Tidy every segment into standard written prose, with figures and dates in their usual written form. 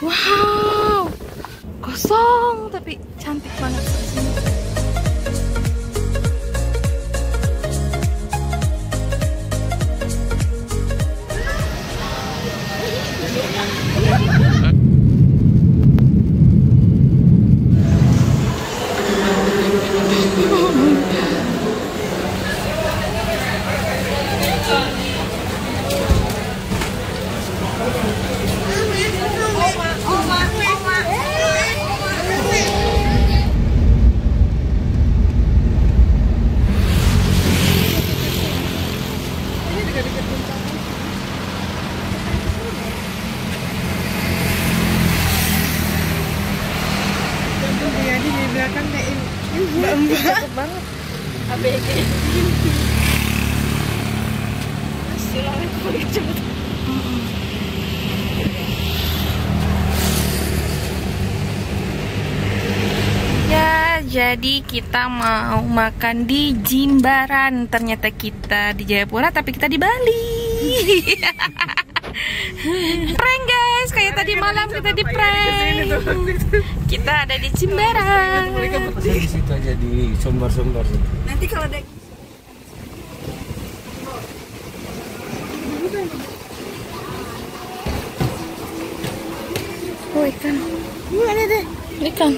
Wow, kosong tapi cantik banget di sini. Mbak banget. ABG. Silahkan paling cepet. Ya, jadi kita mau makan di Jimbaran. Ternyata kita di Jayapura, tapi kita di Bali. Prank guys, kayak tadi malam kita di prank. Kita ada di Jimbaran. Di situ aja di Sumbar-Sumbar. Nanti kalau ada Oh, ikan. gimana deh? Ikan.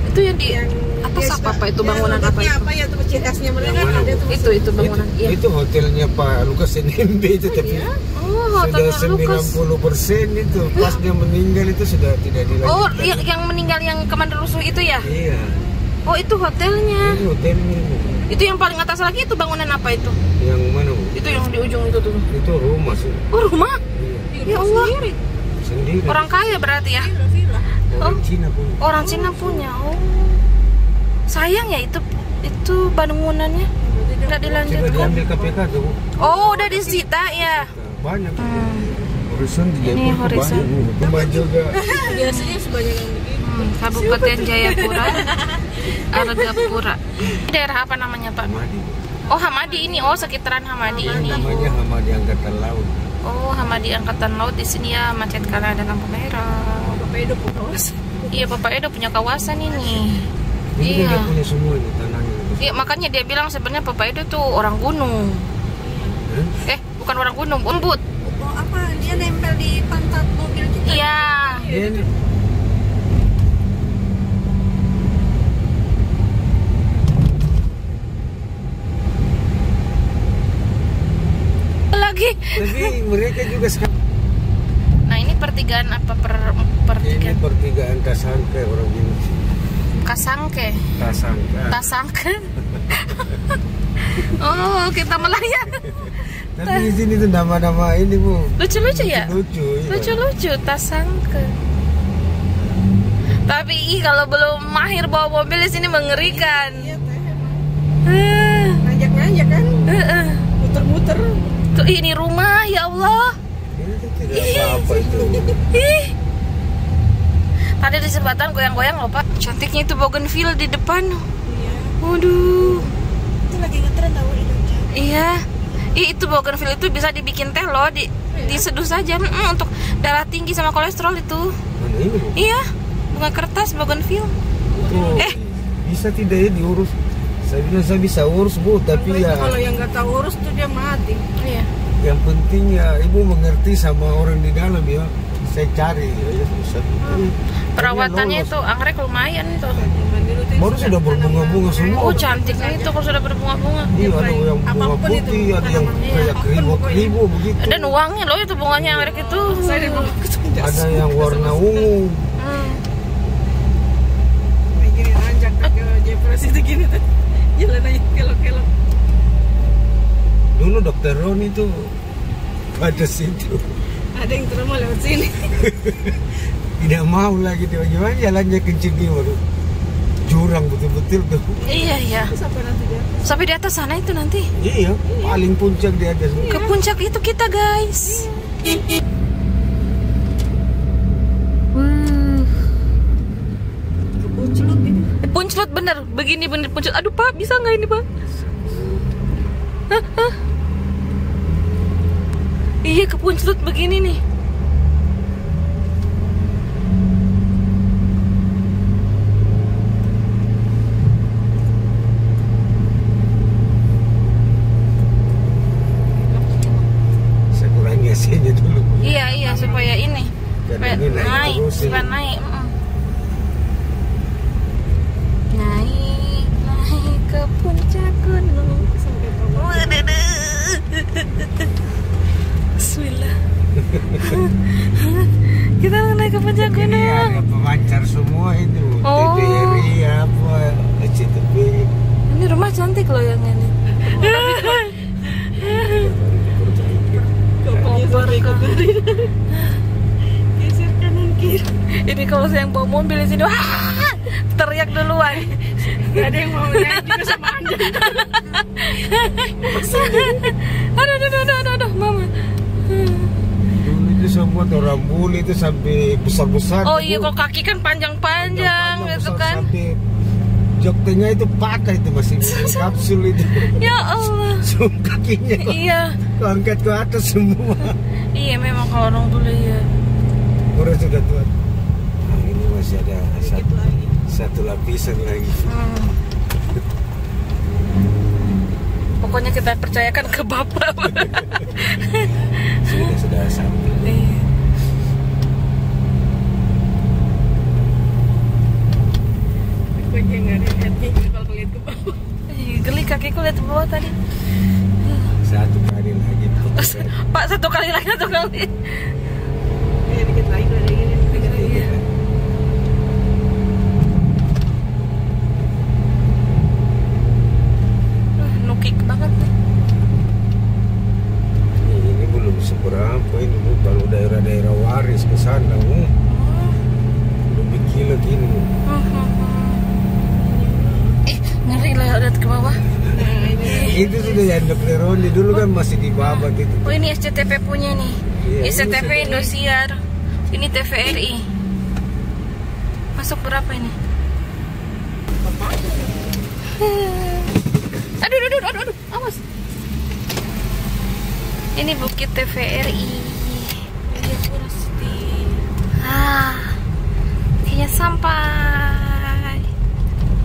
Itu yang di atas apa itu bangunan apa itu? Apa ya tuh ciri khasnya mereka ada tuh. Itu bangunan. Iya. Itu hotelnya Pak Lukas NMB itu, tapi Oh, hotelnya sudah Lukas. 90% itu. Pas dia meninggal itu sudah tidak dilanjutkan. Oh, yang meninggal yang kemarin rusuh itu ya? Iya. Oh, itu hotelnya. Ini hotelnya. Itu yang paling atas lagi itu bangunan apa itu? Yang mana, Bu? Itu yang di ujung itu tuh. Itu rumah sih. Oh, rumah? Iya. Ya Allah. Sendiri. Orang kaya berarti ya? Orang Cina pun. Orang Cina punya. Oh. Sayang ya itu bangunannya nggak Coba dilanjutkan. diambil KPK tuh, Bu. Oh, udah disita ya. Banyak. Horizon di Ini Jayapura Horizon. banyak, Bu. Coba juga. Biasanya sebanyak yang begini. Kabupaten Jayapura, Argapura. Daerah apa namanya, Pak? Hamadi. Oh, Hamadi ini. Oh, sekitaran Hamadi ini. Namanya Hamadi Angkatan Laut. Oh, Hamadi Angkatan Laut di sini ya, macet karena ada lampu merah. Bapak Edo punya kawasan. Iya, Bapak Edo punya kawasan ini. Ini Iya. dia punya semua ini tanahnya. Iya, makanya dia bilang sebenarnya Bapak Edo tuh orang gunung. Bukan orang gunung, umbut. Oh, apa? Dia nempel di pantat mobil kita. Iya. Ini Lagi. tapi mereka juga sekarang Nah, ini pertigaan apa ini pertigaan? pertigaan Tasangke orang bilang. Kasangke. Tasangka. Tasangke. Oh, kita Melayan. Tapi di sini tuh nama-nama ini, Bu. Lucu-lucu ya? Lucu. Iya. Lucu-lucu, Tasangke. Tapi kalau belum mahir bawa mobil di sini mengerikan. Iya, teh. Nanjak-nanjak kan? Muter-muter. Tuh ini rumah, ya Allah. Ini tuh tidak apa-apa itu. Ih. Tadi di jembatan goyang-goyang loh, Pak. Cantiknya itu bougainville di depan. Iya. Waduh. Itu lagi ngetren tahu Indonesia. Iya. Itu bougainville itu bisa dibikin teh loh, diseduh saja untuk darah tinggi sama kolesterol itu. Mana ini, Bu? Iya. Bunga kertas bougainville. Itu bisa tidak ya diurus? Saya bilang saya bisa urus, Bu, tapi ya Kalau yang nggak tahu urus tuh dia mati. Iya. yang penting ya Ibu mengerti sama orang di dalam ya. Saya cari ya, bisa. Perawatannya itu anggrek lumayan tuh. Baru sudah berbunga-bunga semua. Oh cantiknya itu kalau sudah berbunga-bunga. Iya, ada yang bunga putih, ada yang kayak keribu-keribu begitu. Dan uangnya loh itu bunganya anggrek itu. Ada yang warna ungu. Gini nanjak ke Jepres itu gini tuh. Jalan aja kelok-kelok. Dulu Dokter Roni tuh pada situ. Ada yang terima lewat sini. Tidak mau lagi dia bagaimana jalannya kencing di waduh. Jurang betul-betul tuh. Iya iya. Sampai nanti dia. Sampai di atas sana itu nanti. Iya, paling puncak di atas. Ke puncak itu kita guys. Puncelut ini. Puncelut bener, begini bener puncelut. Aduh Pak, bisa nggak ini Pak? Hah? Iya kepuncelut begini nih. Saya kurangi AC-nya dulu. Iya supaya ini. Karena Supaya ini naik naik, terus ini. supaya naik. Naik ke puncak gunung. Bismillah. Kita naik ke puncak Ini gunung. ada pemancar semua itu. Oh. TVRI apa, SCTV. Ini rumah cantik loh yang ini. Kompor geser kanan kiri. Ini kalau saya yang bawa mobil di sini, wah, teriak duluan. Gak ada yang mau naik juga sama Anda. Aduh, mama. Dulu itu semua orang bule itu sampai besar-besar. Oh iya, kalau kaki kan panjang-panjang gitu besar, kan. Sampai jok tengah itu patah itu masih kapsul itu. Ya Allah. Semua kakinya kok Iya. angkat ke atas semua. Iya memang kalau orang dulu ya. Orang sudah tua. Nah, ini masih ada satu lapisan lagi. Pokoknya kita percayakan ke Bapak. Sudah sampai. Iya. Pokoknya nggak ada lihatnya juga kalau lihat ke bawah. Geli kakiku lihat ke bawah tadi. Satu kali lagi. Pak satu kali. Ya dikit lagi udah gini. Iya. Nukik banget nih. Ini belum seberapa ini Bu. Kalau daerah-daerah waris ke sana, lebih gila gini. Ngeri lah lihat ke bawah. Itu sudah yang Dokter Roni dulu kan masih di bawah gitu. Oh ini SCTV punya nih. Iya, SCTV ini Indosiar. Ini TVRI. Masuk berapa ini? Aduh, awas. Ini bukit TVRI. Kayaknya sampai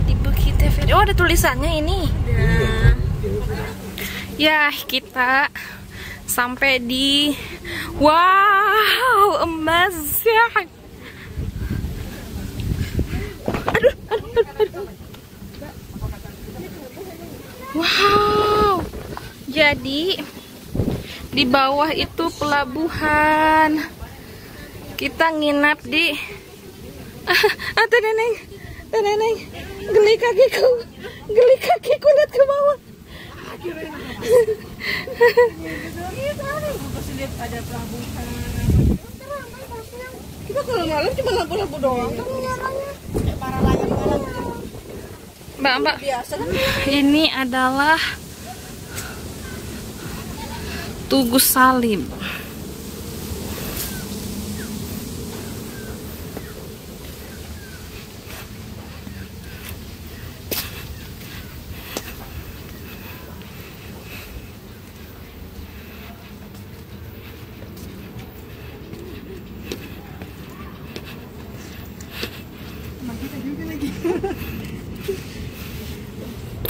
di bukit TVRI. Oh ada tulisannya ini. Ya kita sampai di wow amazing. Aduh. Wow. Jadi di bawah itu pelabuhan. Kita nginap di Neneng. Geli kakiku lihat ke bawah. Lihat ada pelabuhan. Kita kalau malam cuma lampu-lampu doang. Kayak para layang-layang. Mbak, Biasa kan? ini adalah Tugu Salib.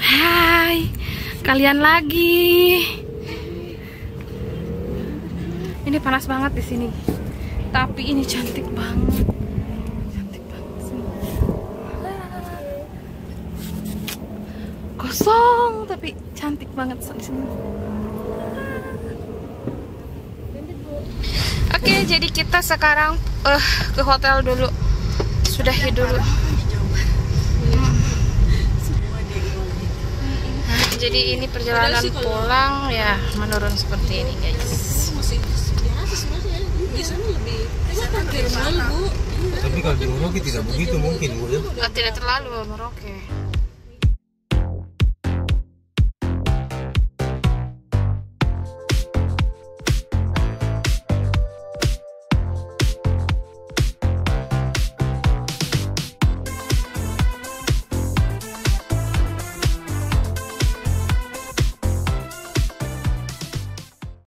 Hai, kalian lagi. Ini panas banget di sini. Tapi ini cantik banget. Cantik banget. kosong tapi cantik banget di sini. Oke, jadi kita sekarang ke hotel dulu. Sudahi dulu. Jadi ini perjalanan pulang ya, menurun seperti ini guys. Tapi kalau di Merauke tidak begitu mungkin Bu ya? Tidak terlalu Merauke.